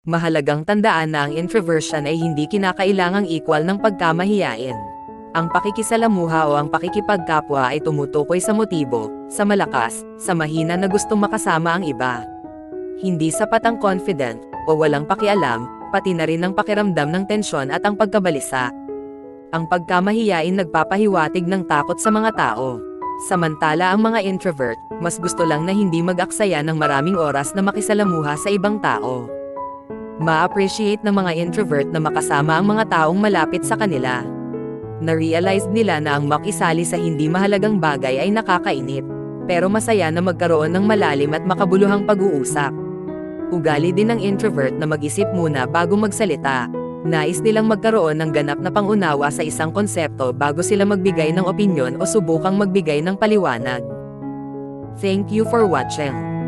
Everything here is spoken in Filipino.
Mahalagang tandaan na ang introversion ay hindi kinakailangang equal ng pagkamahiyain. Ang pakikisalamuha o ang pakikipagkapwa ay tumutukoy sa motibo, sa malakas, sa mahina na gustong makasama ang iba. Hindi sapat ang confident, o walang pakialam, pati na rin ang pakiramdam ng tensyon at ang pagkabalisa. Ang pagkamahiyain nagpapahiwatig ng takot sa mga tao. Samantala ang mga introvert, mas gusto lang na hindi mag-aksaya ng maraming oras na makisalamuha sa ibang tao. Ma-appreciate ng mga introvert na makasama ang mga taong malapit sa kanila. Na-realize nila na ang makisali sa hindi mahalagang bagay ay nakakainip, pero masaya na magkaroon ng malalim at makabuluhang pag-uusap. Ugali din ng introvert na mag-isip muna bago magsalita. Nais nilang magkaroon ng ganap na pangunawa sa isang konsepto bago sila magbigay ng opinyon o subukang magbigay ng paliwanag. Thank you for watching.